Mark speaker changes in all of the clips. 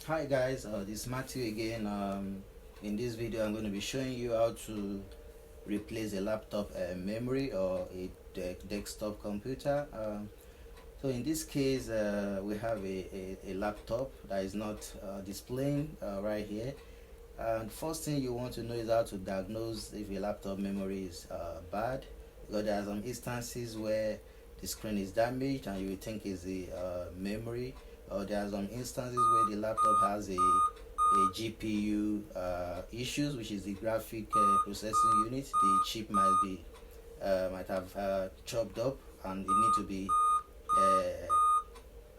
Speaker 1: Hi guys, this is Matthew again. In this video I'm going to be showing you how to replace a laptop memory or a desktop computer. So in this case we have a laptop that is not displaying right here. And first thing you want to know is how to diagnose if a laptop memory is bad, because there are some instances where the screen is damaged and you will think it's the memory, or there are some instances where the laptop has a GPU issues, which is the graphic processing unit. The chip might have chopped up and it need to be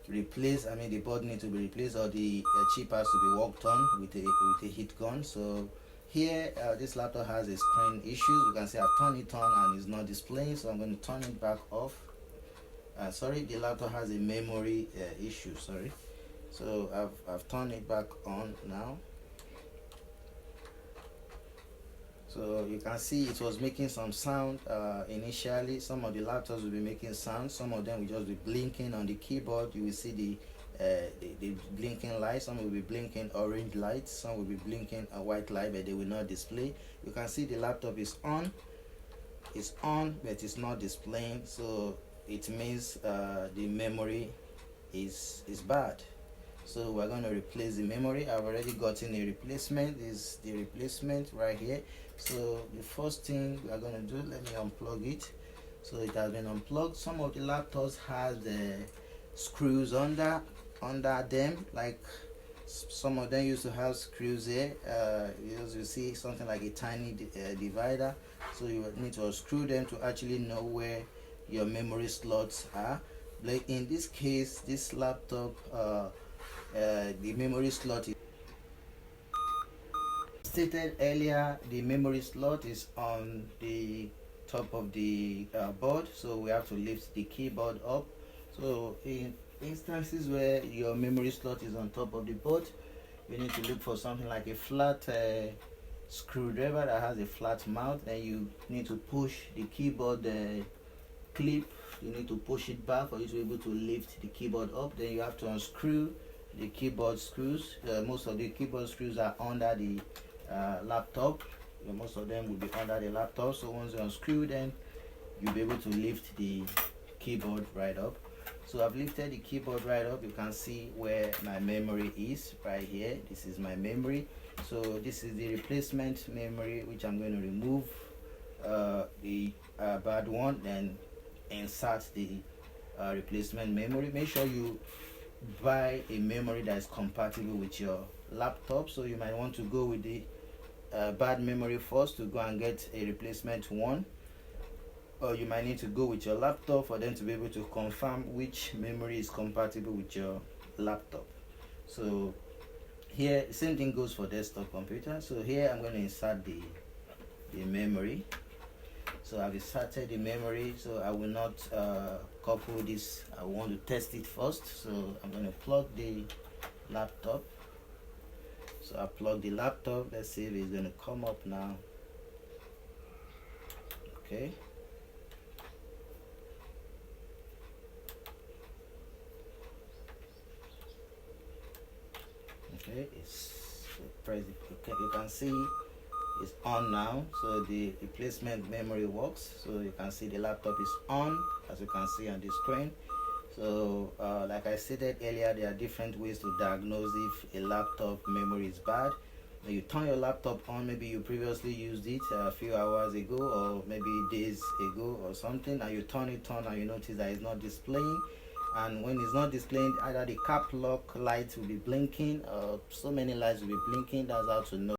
Speaker 1: replaced. I mean, the board need to be replaced, or the chip has to be worked on with a heat gun. So here this laptop has a screen issues. You can see I've turned it on and it's not displaying, so I'm going to turn it back off. Sorry, the laptop has a memory issue, sorry. So I've turned it back on now. So you can see it was making some sound initially. Some of the laptops will be making sound, some of them will just be blinking on the keyboard. You will see the blinking light. Some will be blinking orange light, some will be blinking a white light, but they will not display. You can see the laptop is on, but it's not displaying, so it means the memory is bad. So we're going to replace the memory. I've already gotten a replacement. This is the replacement right here. So the first thing we are going to do, let me unplug it. So it has been unplugged. Some of the laptops have the screws under them, like some of them used to have screws here. You see something like a tiny divider, so you need to unscrew them to actually know where your memory slots are. Like in this case, this laptop, the memory slot is stated earlier, the memory slot is on the top of the board, so we have to lift the keyboard up. So in instances where your memory slot is on top of the board, you need to look for something like a flat screwdriver that has a flat mouth, and you need to push the keyboard clip. You need to push it back for you to be able to lift the keyboard up. Then you have to unscrew the keyboard screws. Most of the keyboard screws are under the laptop. Most of them will be under the laptop, so once you unscrew them, you'll be able to lift the keyboard right up. So I've lifted the keyboard right up. You can see where my memory is right here. This is my memory. So this is the replacement memory, which I'm going to remove the bad one, then insert the replacement memory. Make sure you buy a memory that is compatible with your laptop. So you might want to go with the bad memory first to go and get a replacement one, or you might need to go with your laptop for them to be able to confirm which memory is compatible with your laptop. So here the same thing goes for desktop computer. So here I'm going to insert the memory. So I've inserted the memory, so I will not couple this. I want to test it first, so I'm going to plug the laptop. So I plug the laptop. Let's see if it's going to come up now. Okay. Okay, it's press. You can see it's on now, so the replacement memory works. So you can see the laptop is on, as you can see on the screen. So like I stated earlier, there are different ways to diagnose if a laptop memory is bad. When you turn your laptop on, maybe you previously used it a few hours ago or maybe days ago or something, and you turn it on and you notice that it's not displaying. And when it's not displaying, either the cap lock light will be blinking, or so many lights will be blinking. That's how to know